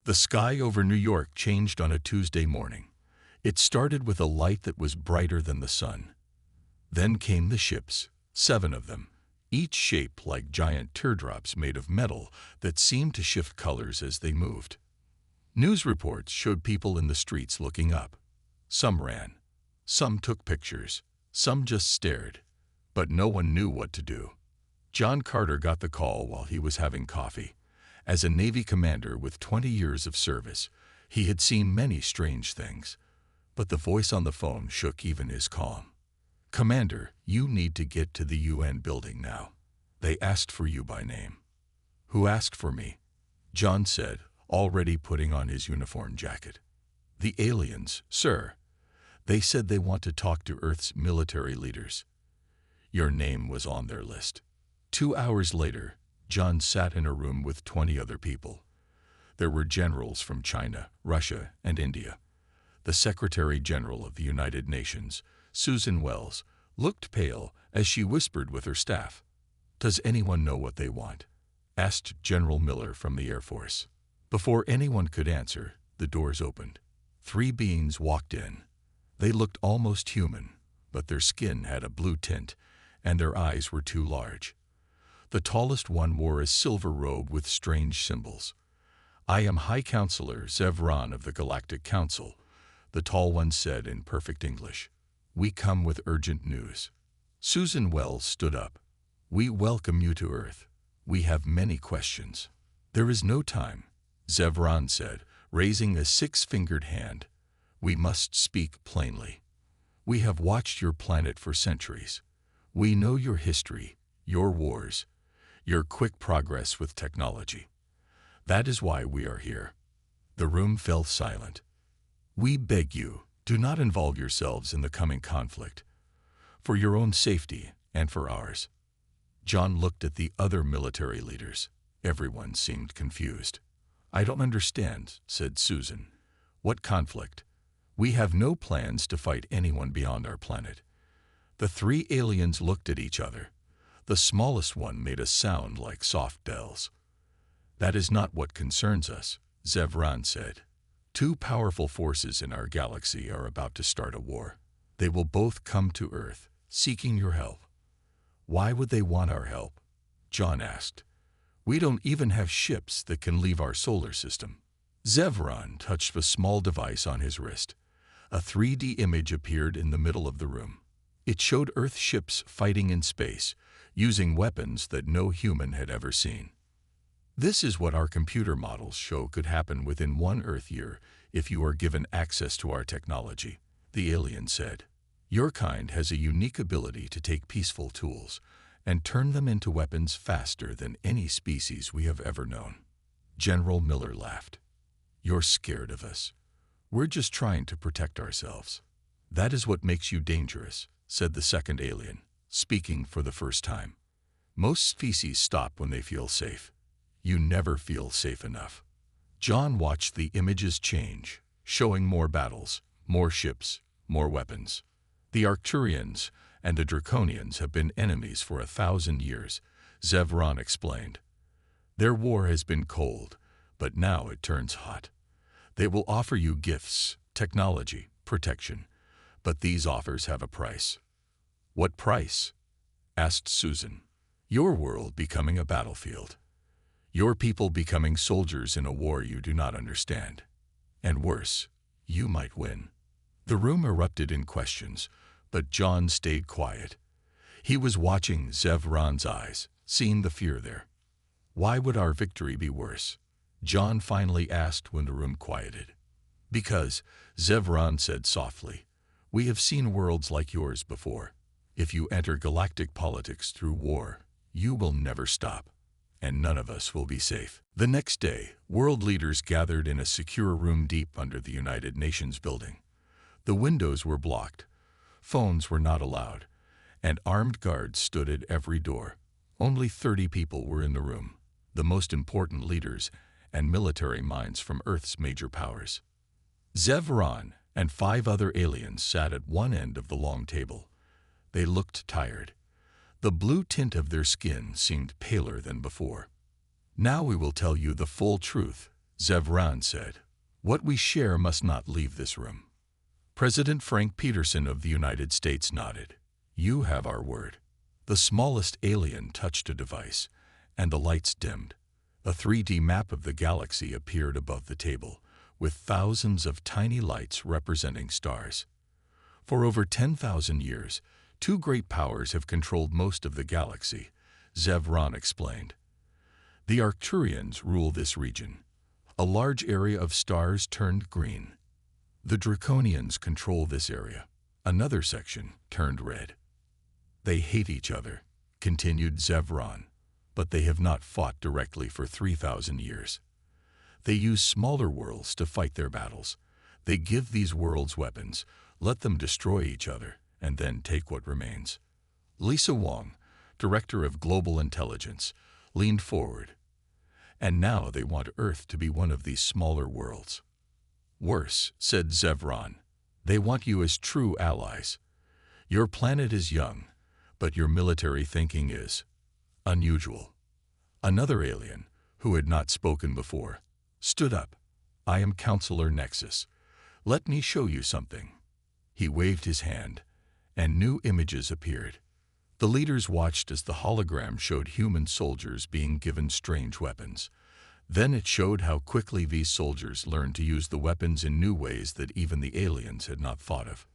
The sky over New York changed on a Tuesday morning. It started with a light that was brighter than the sun. Then came the ships, 7 of them, each shaped like giant teardrops made of metal that seemed to shift colors as they moved. News reports showed people in the streets looking up. Some ran, some took pictures, some just stared, but no one knew what to do. John Carter got the call while he was having coffee. As a Navy commander with 20 years of service, he had seen many strange things, but the voice on the phone shook even his calm. "Commander, you need to get to the UN building now. They asked for you by name." "Who asked for me?" John said, already putting on his uniform jacket. "The aliens, sir. They said they want to talk to Earth's military leaders. Your name was on their list." 2 hours later, John sat in a room with 20 other people. There were generals from China, Russia, and India. The Secretary General of the United Nations, Susan Wells, looked pale as she whispered with her staff. "Does anyone know what they want?" asked General Miller from the Air Force. Before anyone could answer, the doors opened. 3 beings walked in. They looked almost human, but their skin had a blue tint, and their eyes were too large. The tallest one wore a silver robe with strange symbols. "I am High Counselor Zevran of the Galactic Council," the tall one said in perfect English. "We come with urgent news." Susan Wells stood up. "We welcome you to Earth. We have many questions." "There is no time," Zevran said, raising a 6-fingered hand. "We must speak plainly. We have watched your planet for centuries. We know your history, your wars, your quick progress with technology. That is why we are here." The room fell silent. "We beg you, do not involve yourselves in the coming conflict, for your own safety and for ours." John looked at the other military leaders. Everyone seemed confused. "I don't understand," said Susan. "What conflict? We have no plans to fight anyone beyond our planet." The 3 aliens looked at each other. The smallest one made a sound like soft bells. "That is not what concerns us," Zevran said. "2 powerful forces in our galaxy are about to start a war. They will both come to Earth, seeking your help." "Why would they want our help?" John asked. "We don't even have ships that can leave our solar system." Zevran touched a small device on his wrist. A 3D image appeared in the middle of the room. It showed Earth ships fighting in space, using weapons that no human had ever seen. "This is what our computer models show could happen within 1 Earth year if you are given access to our technology," the alien said. "Your kind has a unique ability to take peaceful tools and turn them into weapons faster than any species we have ever known." General Miller laughed. "You're scared of us. We're just trying to protect ourselves." "That is what makes you dangerous," said the second alien, speaking for the first time. "Most species stop when they feel safe. You never feel safe enough." John watched the images change, showing more battles, more ships, more weapons. "The Arcturians and the Draconians have been enemies for 1,000 years, Zevran explained. "Their war has been cold, but now it turns hot. They will offer you gifts, technology, protection, but these offers have a price." "What price?" asked Susan. "Your world becoming a battlefield. Your people becoming soldiers in a war you do not understand. And worse, you might win." The room erupted in questions, but John stayed quiet. He was watching Zevran's eyes, seeing the fear there. "Why would our victory be worse?" John finally asked when the room quieted. "Because," Zevran said softly, "we have seen worlds like yours before. If you enter galactic politics through war, you will never stop, and none of us will be safe." The next day, world leaders gathered in a secure room deep under the United Nations building. The windows were blocked, phones were not allowed, and armed guards stood at every door. Only 30 people were in the room, the most important leaders and military minds from Earth's major powers. Zevran and 5 other aliens sat at one end of the long table. They looked tired. The blue tint of their skin seemed paler than before. "Now we will tell you the full truth," Zevran said. What we share must not leave this room. President Frank Peterson of the United States nodded. You have our word. The smallest alien touched a device, and the lights dimmed. A 3D map of the galaxy appeared above the table, with thousands of tiny lights representing stars. For over 10,000 years, two great powers have controlled most of the galaxy, Zevran explained. The Arcturians rule this region. A large area of stars turned green. The Draconians control this area. Another section turned red. They hate each other, continued Zevran, but they have not fought directly for 3,000 years. They use smaller worlds to fight their battles. They give these worlds weapons, let them destroy each other, and then take what remains. Lisa Wong, Director of Global Intelligence, leaned forward. And now they want Earth to be one of these smaller worlds. Worse, said Zevran, they want you as true allies. Your planet is young, but your military thinking is unusual. Another alien, who had not spoken before, stood up. I am Counselor Nexus. Let me show you something. He waved his hand, and new images appeared. The leaders watched as the hologram showed human soldiers being given strange weapons. Then it showed how quickly these soldiers learned to use the weapons in new ways that even the aliens had not thought of.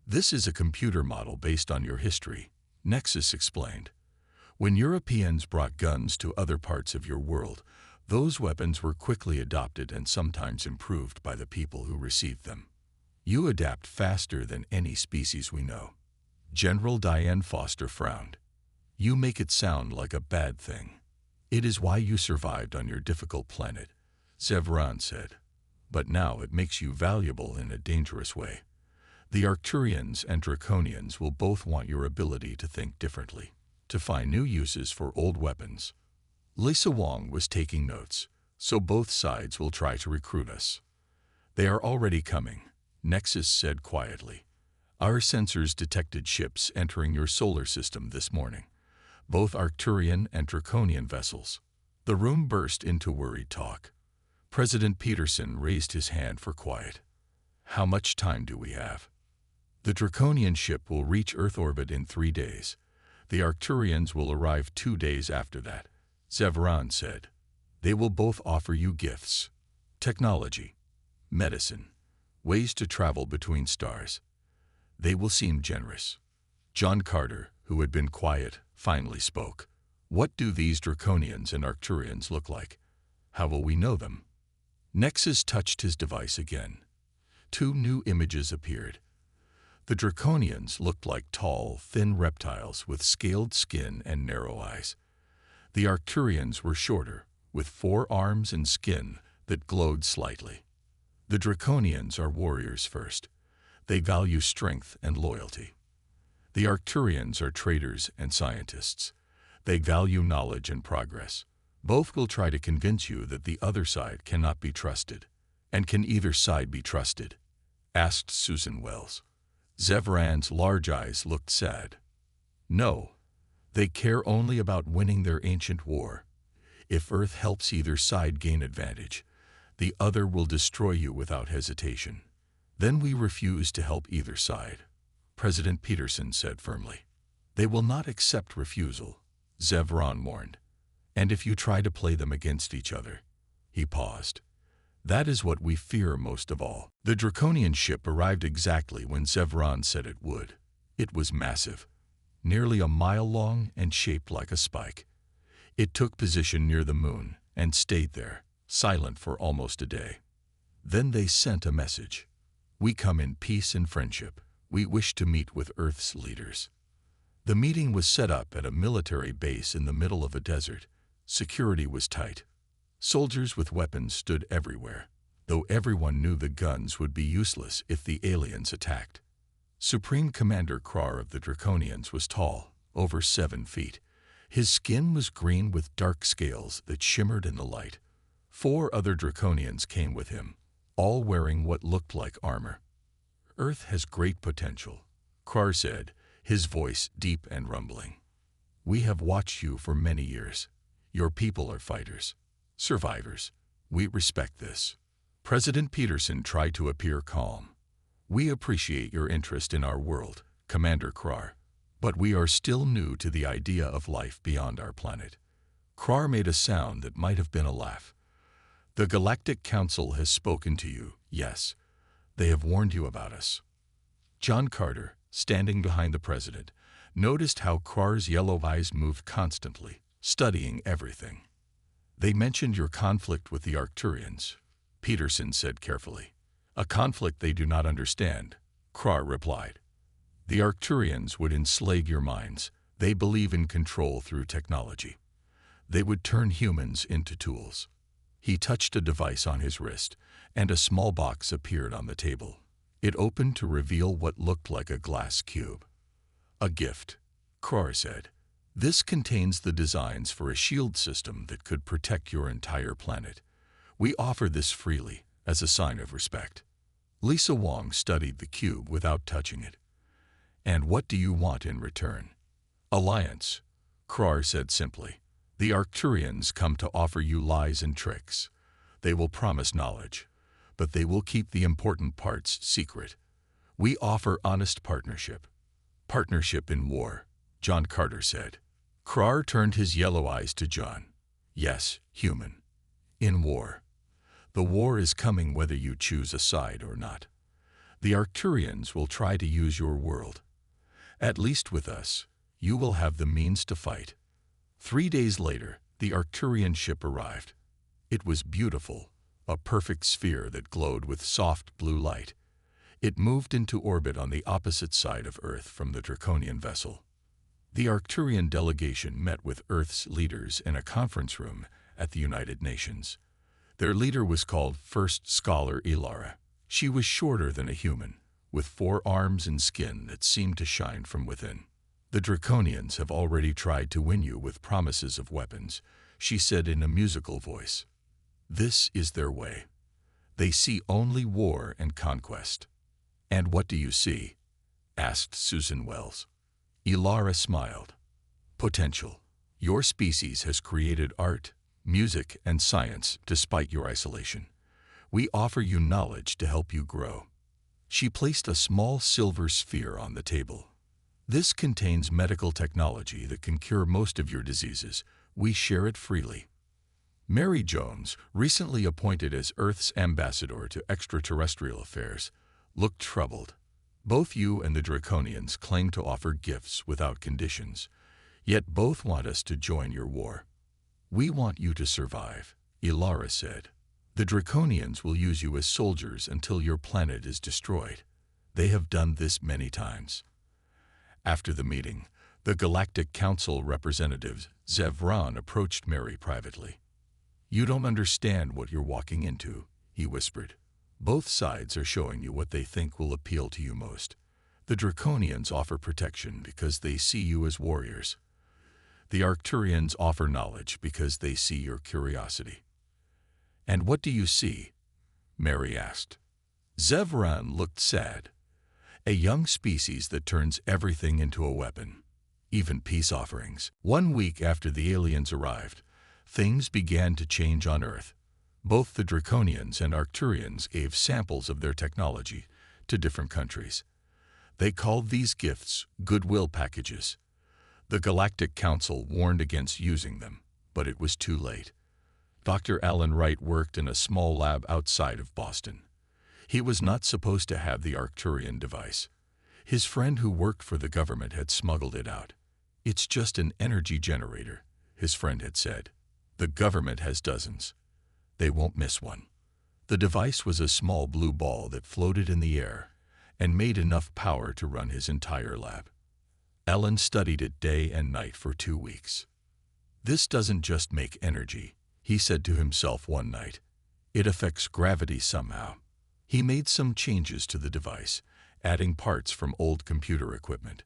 This is a computer model based on your history, Nexus explained. When Europeans brought guns to other parts of your world, those weapons were quickly adopted and sometimes improved by the people who received them. You adapt faster than any species we know. General Diane Foster frowned. You make it sound like a bad thing. It is why you survived on your difficult planet, Zevran said. But now it makes you valuable in a dangerous way. The Arcturians and Draconians will both want your ability to think differently, to find new uses for old weapons. Lisa Wong was taking notes, so both sides will try to recruit us. They are already coming, Nexus said quietly. Our sensors detected ships entering your solar system this morning, both Arcturian and Draconian vessels. The room burst into worried talk. President Peterson raised his hand for quiet. How much time do we have? The Draconian ship will reach Earth orbit in 3 days. The Arcturians will arrive 2 days after that, Zevran said. They will both offer you gifts. Technology, medicine, ways to travel between stars. They will seem generous. John Carter, who had been quiet, finally spoke. What do these Draconians and Arcturians look like? How will we know them? Nexus touched his device again. 2 new images appeared. The Draconians looked like tall, thin reptiles with scaled skin and narrow eyes. The Arcturians were shorter, with 4 arms and skin that glowed slightly. The Draconians are warriors first. They value strength and loyalty. The Arcturians are traders and scientists. They value knowledge and progress. Both will try to convince you that the other side cannot be trusted. And can either side be trusted? Asked Susan Wells. Zevran's large eyes looked sad. No. They care only about winning their ancient war. If Earth helps either side gain advantage, the other will destroy you without hesitation. Then we refuse to help either side, President Peterson said firmly. They will not accept refusal, Zevran warned. And if you try to play them against each other, he paused. That is what we fear most of all. The Draconian ship arrived exactly when Zevran said it would. It was massive, nearly a mile long and shaped like a spike. It took position near the moon and stayed there, silent for almost a day. Then they sent a message. We come in peace and friendship. We wish to meet with Earth's leaders. The meeting was set up at a military base in the middle of a desert. Security was tight. Soldiers with weapons stood everywhere, though everyone knew the guns would be useless if the aliens attacked. Supreme Commander Krar of the Draconians was tall, over 7 feet. His skin was green with dark scales that shimmered in the light. 4 other Draconians came with him, all wearing what looked like armor. Earth has great potential, Krar said, his voice deep and rumbling. We have watched you for many years. Your people are fighters, survivors. We respect this. President Peterson tried to appear calm. We appreciate your interest in our world, Commander Krar, but we are still new to the idea of life beyond our planet. Krar made a sound that might have been a laugh. The Galactic Council has spoken to you, yes. They have warned you about us. John Carter, standing behind the president, noticed how Krar's yellow eyes moved constantly, studying everything. They mentioned your conflict with the Arcturians, Peterson said carefully. A conflict they do not understand, Krar replied. The Arcturians would enslave your minds. They believe in control through technology. They would turn humans into tools. He touched a device on his wrist, and a small box appeared on the table. It opened to reveal what looked like a glass cube. A gift, Krar said. This contains the designs for a shield system that could protect your entire planet. We offer this freely, as a sign of respect. Lisa Wong studied the cube without touching it. And what do you want in return? Alliance, Krar said simply. The Arcturians come to offer you lies and tricks. They will promise knowledge, but they will keep the important parts secret. We offer honest partnership. Partnership in war, John Carter said. Krar turned his yellow eyes to John. Yes, human. In war. The war is coming whether you choose a side or not. The Arcturians will try to use your world. At least with us, you will have the means to fight. 3 days later, the Arcturian ship arrived. It was beautiful, a perfect sphere that glowed with soft blue light. It moved into orbit on the opposite side of Earth from the Draconian vessel. The Arcturian delegation met with Earth's leaders in a conference room at the United Nations. Their leader was called First Scholar Ilara. She was shorter than a human, with 4 arms and skin that seemed to shine from within. The Draconians have already tried to win you with promises of weapons, she said in a musical voice. This is their way. They see only war and conquest. And what do you see? Asked Susan Wells. Ilara smiled. Potential. Your species has created art, music, and science despite your isolation. We offer you knowledge to help you grow. She placed a small silver sphere on the table. This contains medical technology that can cure most of your diseases. We share it freely. Mary Jones, recently appointed as Earth's ambassador to extraterrestrial affairs, looked troubled. Both you and the Draconians claim to offer gifts without conditions, yet both want us to join your war. We want you to survive, Ilara said. The Draconians will use you as soldiers until your planet is destroyed. They have done this many times. After the meeting, the Galactic Council representative Zevran approached Mary privately. You don't understand what you're walking into, he whispered. Both sides are showing you what they think will appeal to you most. The Draconians offer protection because they see you as warriors. The Arcturians offer knowledge because they see your curiosity. And what do you see? Mary asked. Zevran looked sad. A young species that turns everything into a weapon, even peace offerings. 1 week after the aliens arrived, things began to change on Earth. Both the Draconians and Arcturians gave samples of their technology to different countries. They called these gifts goodwill packages. The Galactic Council warned against using them, but it was too late. Dr. Alan Wright worked in a small lab outside of Boston. He was not supposed to have the Arcturian device. His friend who worked for the government had smuggled it out. It's just an energy generator, his friend had said. The government has dozens. They won't miss one. The device was a small blue ball that floated in the air and made enough power to run his entire lab. Ellen studied it day and night for 2 weeks. This doesn't just make energy, he said to himself one night. It affects gravity somehow. He made some changes to the device, adding parts from old computer equipment.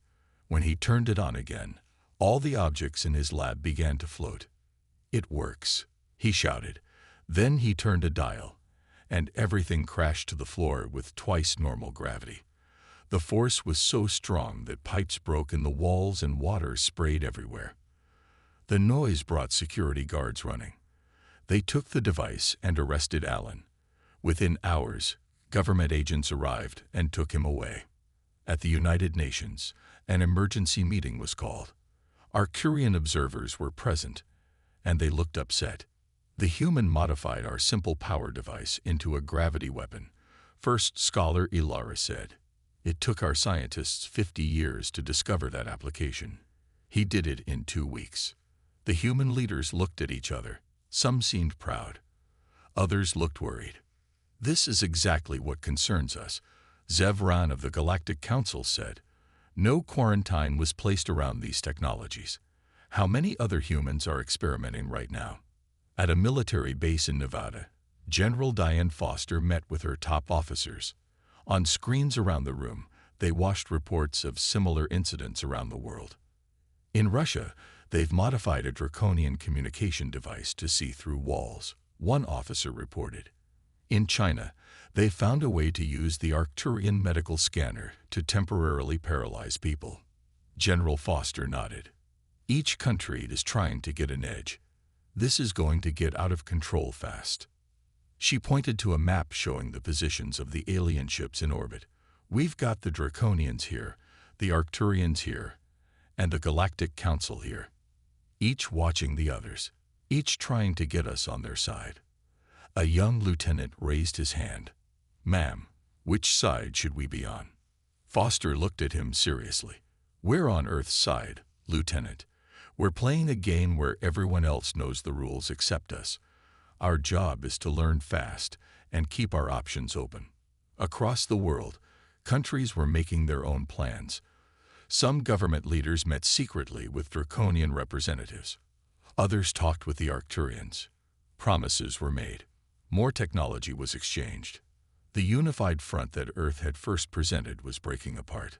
When he turned it on again, all the objects in his lab began to float. It works, he shouted. Then he turned a dial, and everything crashed to the floor with twice normal gravity. The force was so strong that pipes broke in the walls and water sprayed everywhere. The noise brought security guards running. They took the device and arrested Alan. Within hours, government agents arrived and took him away. At the United Nations, an emergency meeting was called. Arcturian observers were present, and they looked upset. The human modified our simple power device into a gravity weapon, First Scholar Ilara said. It took our scientists 50 years to discover that application. He did it in 2 weeks. The human leaders looked at each other. Some seemed proud. Others looked worried. This is exactly what concerns us, Zevran of the Galactic Council said. No quarantine was placed around these technologies. How many other humans are experimenting right now? At a military base in Nevada, General Diane Foster met with her top officers. On screens around the room, they watched reports of similar incidents around the world. In Russia, they've modified a draconian communication device to see through walls, one officer reported. In China, they found a way to use the Arcturian medical scanner to temporarily paralyze people. General Foster nodded. Each country is trying to get an edge. This is going to get out of control fast. She pointed to a map showing the positions of the alien ships in orbit. We've got the Draconians here, the Arcturians here, and the Galactic Council here. Each watching the others, each trying to get us on their side. A young lieutenant raised his hand. Ma'am, which side should we be on? Foster looked at him seriously. We're on Earth's side, Lieutenant. We're playing a game where everyone else knows the rules except us. Our job is to learn fast and keep our options open. Across the world, countries were making their own plans. Some government leaders met secretly with draconian representatives. Others talked with the Arcturians. Promises were made. More technology was exchanged. The unified front that Earth had first presented was breaking apart.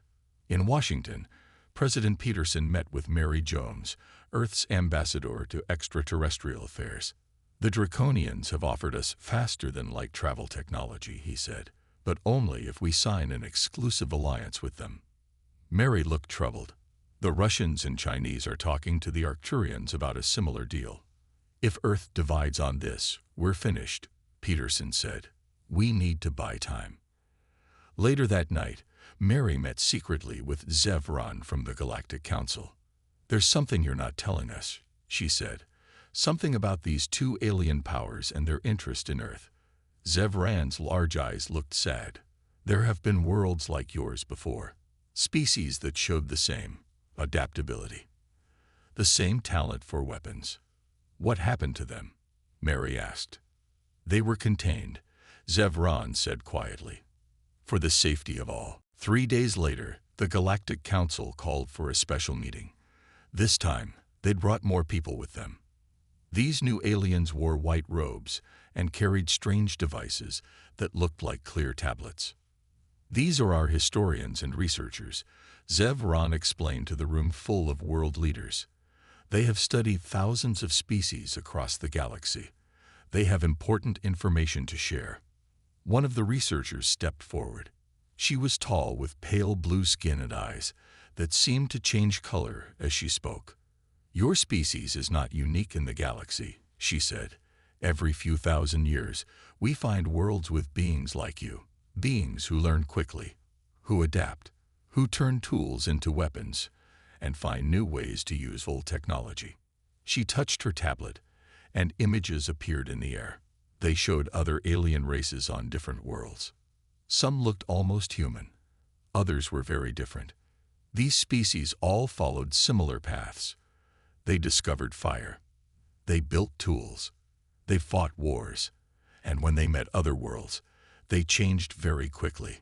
In Washington, President Peterson met with Mary Jones, Earth's ambassador to extraterrestrial affairs. The Draconians have offered us faster-than-light travel technology, he said, but only if we sign an exclusive alliance with them. Mary looked troubled. The Russians and Chinese are talking to the Arcturians about a similar deal. If Earth divides on this, we're finished, Peterson said. We need to buy time. Later that night, Mary met secretly with Zevran from the Galactic Council. There's something you're not telling us, she said. Something about these 2 alien powers and their interest in Earth. Zevran's large eyes looked sad. There have been worlds like yours before. Species that showed the same adaptability. The same talent for weapons. What happened to them? Mary asked. They were contained, Zevran said quietly. For the safety of all. 3 days later, the Galactic Council called for a special meeting. This time, they'd brought more people with them. These new aliens wore white robes and carried strange devices that looked like clear tablets. These are our historians and researchers, Zevran explained to the room full of world leaders. They have studied thousands of species across the galaxy. They have important information to share. One of the researchers stepped forward. She was tall with pale blue skin and eyes that seemed to change color as she spoke. Your species is not unique in the galaxy, she said. Every few thousand years, we find worlds with beings like you, beings who learn quickly, who adapt, who turn tools into weapons, and find new ways to use old technology. She touched her tablet, and images appeared in the air. They showed other alien races on different worlds. Some looked almost human. Others were very different. These species all followed similar paths. They discovered fire. They built tools. They fought wars. And when they met other worlds, they changed very quickly.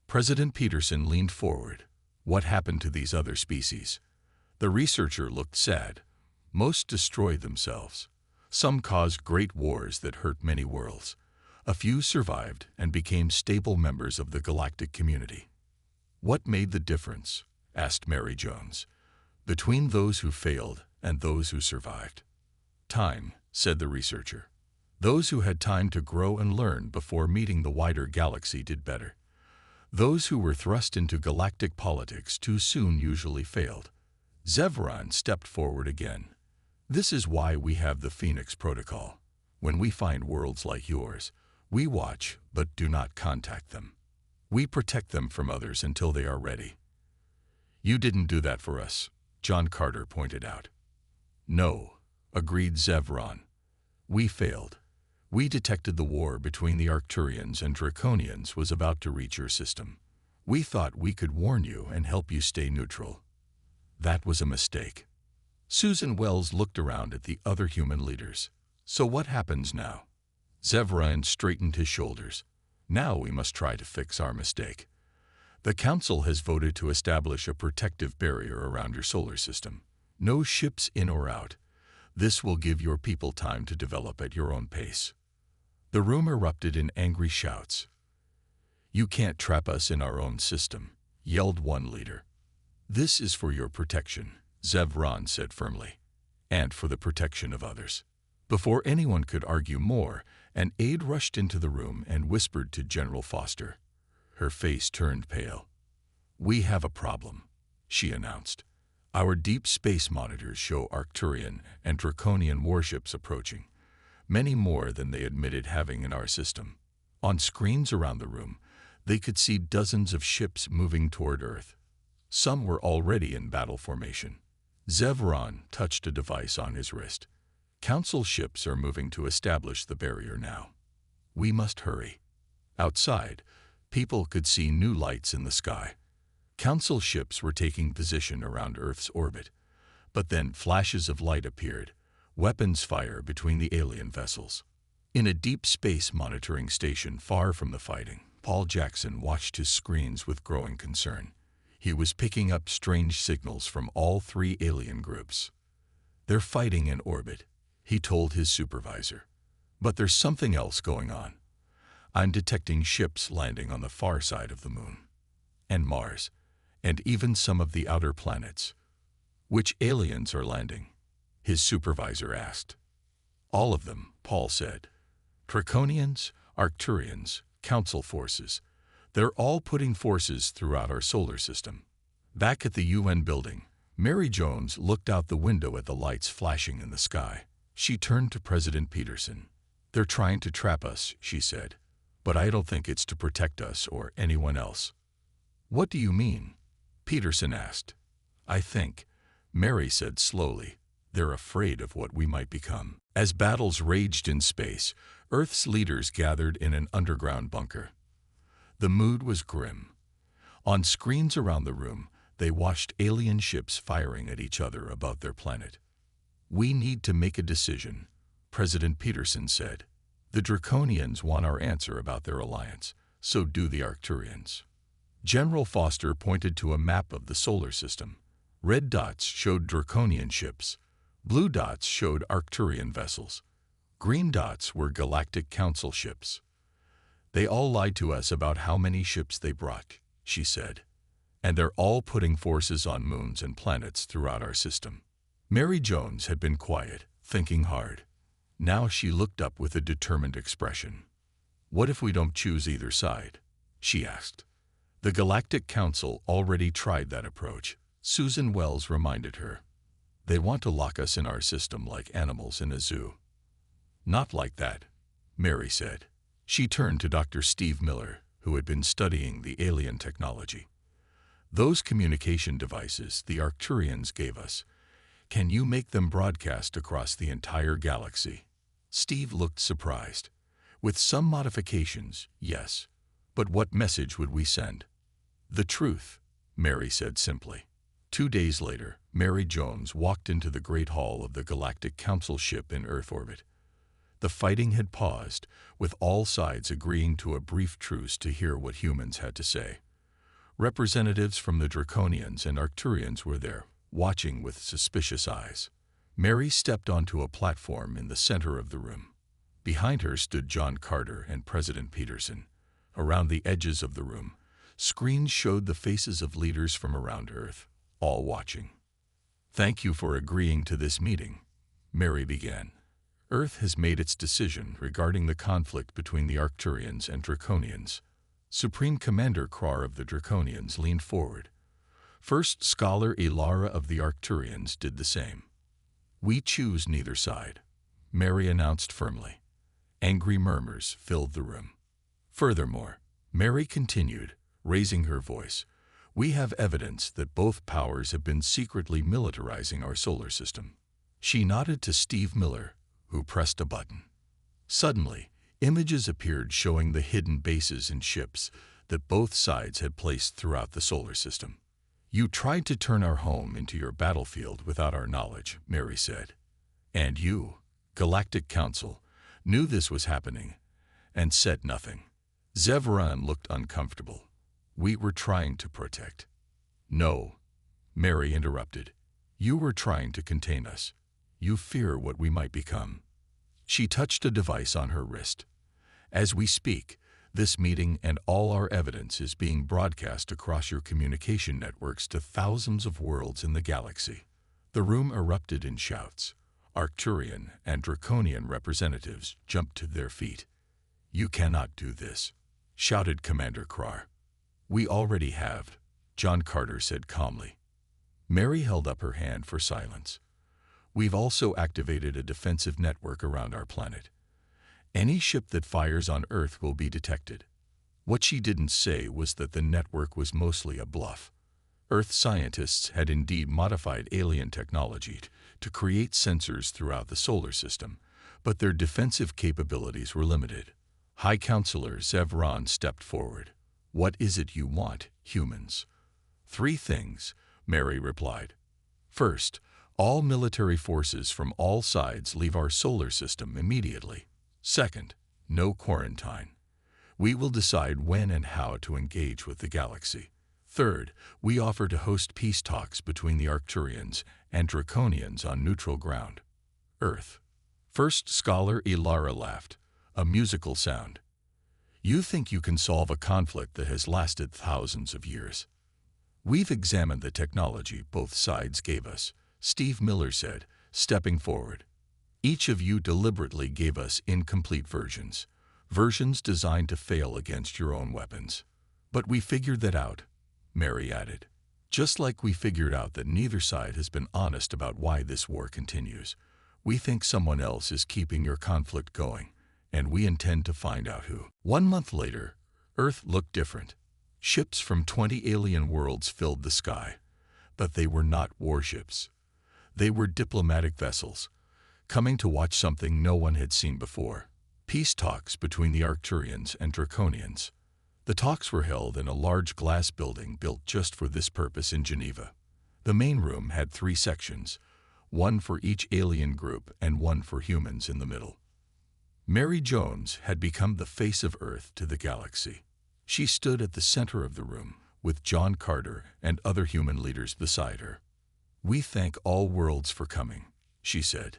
President Peterson leaned forward. What happened to these other species? The researcher looked sad. Most destroyed themselves. Some caused great wars that hurt many worlds. A few survived and became stable members of the galactic community. What made the difference? Asked Mary Jones. Between those who failed and those who survived. Time, said the researcher. Those who had time to grow and learn before meeting the wider galaxy did better. Those who were thrust into galactic politics too soon usually failed. Zevran stepped forward again. This is why we have the Phoenix Protocol. When we find worlds like yours, we watch but do not contact them. We protect them from others until they are ready. You didn't do that for us, John Carter pointed out. No, agreed Zevran. We failed. We detected the war between the Arcturians and Draconians was about to reach your system. We thought we could warn you and help you stay neutral. That was a mistake. Susan Wells looked around at the other human leaders. So what happens now? Zevran straightened his shoulders. Now we must try to fix our mistake. The Council has voted to establish a protective barrier around your solar system. No ships in or out. This will give your people time to develop at your own pace. The room erupted in angry shouts. You can't trap us in our own system, yelled one leader. This is for your protection, Zevran said firmly, and for the protection of others. Before anyone could argue more, an aide rushed into the room and whispered to General Foster. Her face turned pale. We have a problem, she announced. Our deep space monitors show Arcturian and Draconian warships approaching, many more than they admitted having in our system. On screens around the room, they could see dozens of ships moving toward Earth. Some were already in battle formation. Zevran touched a device on his wrist. Council ships are moving to establish the barrier now. We must hurry. Outside, people could see new lights in the sky. Council ships were taking position around Earth's orbit, but then flashes of light appeared, weapons fire between the alien vessels. In a deep space monitoring station far from the fighting, Paul Jackson watched his screens with growing concern. He was picking up strange signals from all three alien groups. They're fighting in orbit, he told his supervisor. But there's something else going on. I'm detecting ships landing on the far side of the Moon, and Mars, and even some of the outer planets. Which aliens are landing? His supervisor asked. All of them, Paul said. Draconians, Arcturians, Council forces. They're all putting forces throughout our solar system. Back at the UN building, Mary Jones looked out the window at the lights flashing in the sky. She turned to President Peterson. They're trying to trap us, she said. But I don't think it's to protect us or anyone else. What do you mean? Peterson asked. I think, Mary said slowly, they're afraid of what we might become. As battles raged in space, Earth's leaders gathered in an underground bunker. The mood was grim. On screens around the room, they watched alien ships firing at each other above their planet. We need to make a decision, President Peterson said. The Draconians want our answer about their alliance, so do the Arcturians. General Foster pointed to a map of the solar system. Red dots showed Draconian ships. Blue dots showed Arcturian vessels. Green dots were Galactic Council ships. They all lied to us about how many ships they brought, she said. And they're all putting forces on moons and planets throughout our system. Mary Jones had been quiet, thinking hard. Now she looked up with a determined expression. What if we don't choose either side? She asked. The Galactic Council already tried that approach, Susan Wells reminded her. They want to lock us in our system like animals in a zoo. Not like that, Mary said. She turned to Dr. Steve Miller, who had been studying the alien technology. Those communication devices the Arcturians gave us, can you make them broadcast across the entire galaxy? Steve looked surprised. With some modifications, yes. But what message would we send? The truth, Mary said simply. 2 days later, Mary Jones walked into the Great Hall of the Galactic Council ship in Earth orbit. The fighting had paused, with all sides agreeing to a brief truce to hear what humans had to say. Representatives from the Draconians and Arcturians were there, watching with suspicious eyes. Mary stepped onto a platform in the center of the room. Behind her stood John Carter and President Peterson. Around the edges of the room, screens showed the faces of leaders from around Earth, all watching. Thank you for agreeing to this meeting, Mary began. Earth has made its decision regarding the conflict between the Arcturians and Draconians. Supreme Commander Krar of the Draconians leaned forward. First Scholar Ilara of the Arcturians did the same. We choose neither side, Mary announced firmly. Angry murmurs filled the room. Furthermore, Mary continued, raising her voice, we have evidence that both powers have been secretly militarizing our solar system. She nodded to Steve Miller, who pressed a button. Suddenly, images appeared showing the hidden bases and ships that both sides had placed throughout the solar system. You tried to turn our home into your battlefield without our knowledge, Mary said. And you, Galactic Council, knew this was happening and said nothing. Zevran looked uncomfortable. We were trying to protect. No, Mary interrupted. You were trying to contain us. You fear what we might become. She touched a device on her wrist. As we speak, this meeting and all our evidence is being broadcast across your communication networks to thousands of worlds in the galaxy. The room erupted in shouts. Arcturian and Draconian representatives jumped to their feet. You cannot do this, shouted Commander Krar. We already have, John Carter said calmly. Mary held up her hand for silence. We've also activated a defensive network around our planet. Any ship that fires on Earth will be detected. What she didn't say was that the network was mostly a bluff. Earth scientists had indeed modified alien technology to create sensors throughout the solar system, but their defensive capabilities were limited. High Counselor Zevran stepped forward. What is it you want, humans? 3 things, Mary replied. First, all military forces from all sides leave our solar system immediately. Second, no quarantine. We will decide when and how to engage with the galaxy. Third, we offer to host peace talks between the Arcturians and Draconians on neutral ground. Earth. First Scholar Ilara laughed, a musical sound. You think you can solve a conflict that has lasted thousands of years. We've examined the technology both sides gave us, Steve Miller said, stepping forward. Each of you deliberately gave us incomplete versions designed to fail against your own weapons. But we figured that out, Mary added. Just like we figured out that neither side has been honest about why this war continues. We think someone else is keeping your conflict going, and we intend to find out who. 1 month later, Earth looked different. Ships from 20 alien worlds filled the sky, but they were not warships. They were diplomatic vessels, coming to watch something no one had seen before. Peace talks between the Arcturians and Draconians. The talks were held in a large glass building built just for this purpose in Geneva. The main room had 3 sections, one for each alien group and one for humans in the middle. Mary Jones had become the face of Earth to the galaxy. She stood at the center of the room, with John Carter and other human leaders beside her. We thank all worlds for coming, she said.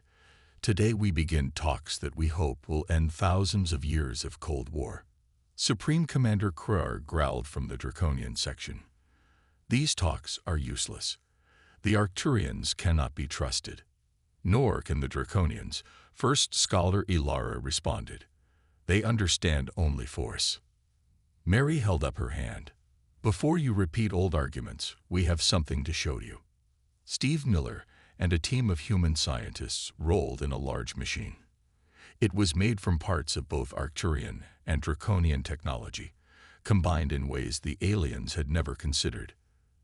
Today we begin talks that we hope will end thousands of years of Cold War. Supreme Commander Krar growled from the Draconian section. These talks are useless. The Arcturians cannot be trusted. Nor can the Draconians, First Scholar Ilara responded. They understand only force. Mary held up her hand. Before you repeat old arguments, we have something to show you. Steve Miller and a team of human scientists rolled in a large machine. It was made from parts of both Arcturian and Draconian technology, combined in ways the aliens had never considered.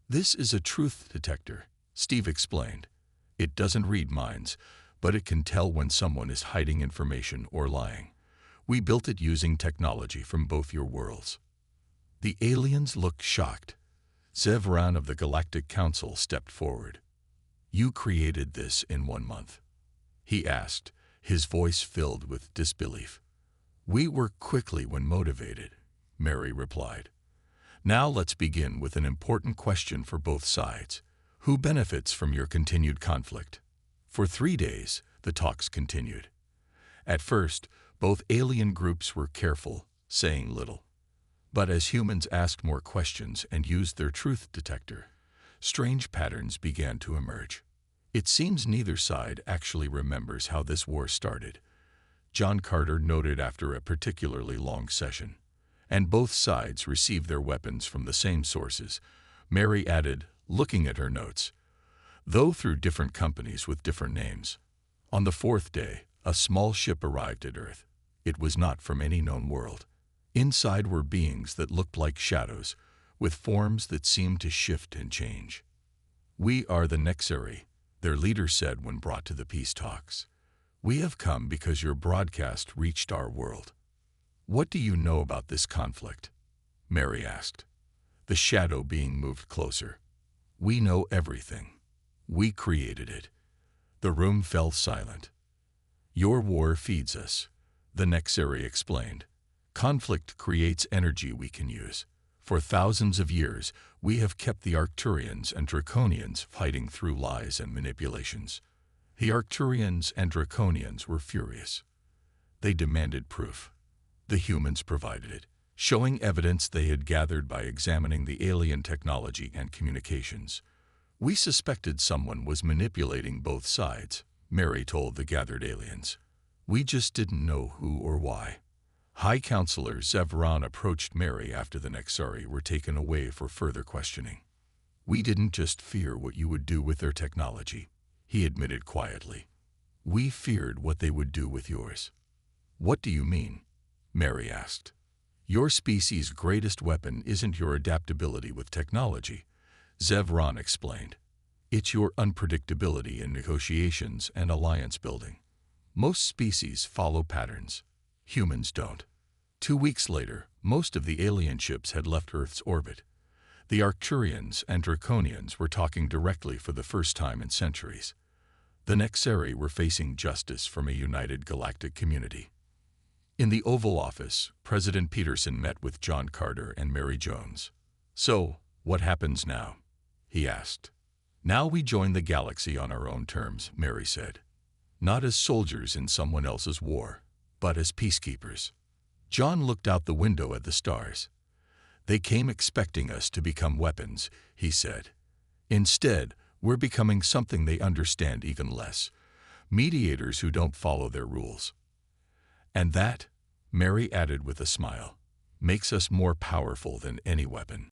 This is a truth detector, Steve explained. It doesn't read minds, but it can tell when someone is hiding information or lying. We built it using technology from both your worlds. The aliens looked shocked. Zevran of the Galactic Council stepped forward. You created this in 1 month, he asked, his voice filled with disbelief. We work quickly when motivated, Mary replied. Now let's begin with an important question for both sides. Who benefits from your continued conflict? For 3 days, the talks continued. At first, both alien groups were careful, saying little. But as humans asked more questions and used their truth detector, strange patterns began to emerge. It seems neither side actually remembers how this war started, John Carter noted after a particularly long session. And both sides received their weapons from the same sources, Mary added, looking at her notes, though through different companies with different names. On the 4th day, a small ship arrived at Earth. It was not from any known world. Inside were beings that looked like shadows, with forms that seemed to shift and change. "We are the Nexari," their leader said when brought to the peace talks. "We have come because your broadcast reached our world." "What do you know about this conflict?" Mary asked. The shadow being moved closer. "We know everything. We created it." The room fell silent. "Your war feeds us," the Nexari explained. "Conflict creates energy we can use. For thousands of years, we have kept the Arcturians and Draconians fighting through lies and manipulations." The Arcturians and Draconians were furious. They demanded proof. The humans provided it, showing evidence they had gathered by examining the alien technology and communications. "We suspected someone was manipulating both sides," Mary told the gathered aliens. "We just didn't know who or why." High Counselor Zevran approached Mary after the Nexari were taken away for further questioning. "We didn't just fear what you would do with their technology," he admitted quietly. "We feared what they would do with yours." "What do you mean?" Mary asked. "Your species' greatest weapon isn't your adaptability with technology," Zevran explained. "It's your unpredictability in negotiations and alliance building. Most species follow patterns. Humans don't." 2 weeks later, most of the alien ships had left Earth's orbit. The Arcturians and Draconians were talking directly for the first time in centuries. The Nexari were facing justice from a united galactic community. In the Oval Office, President Peterson met with John Carter and Mary Jones. "So, what happens now?" he asked. "Now we join the galaxy on our own terms," Mary said. "Not as soldiers in someone else's war, but as peacekeepers." John looked out the window at the stars. "They came expecting us to become weapons," he said. "Instead, we're becoming something they understand even less. Mediators who don't follow their rules. And that," Mary added with a smile, "makes us more powerful than any weapon."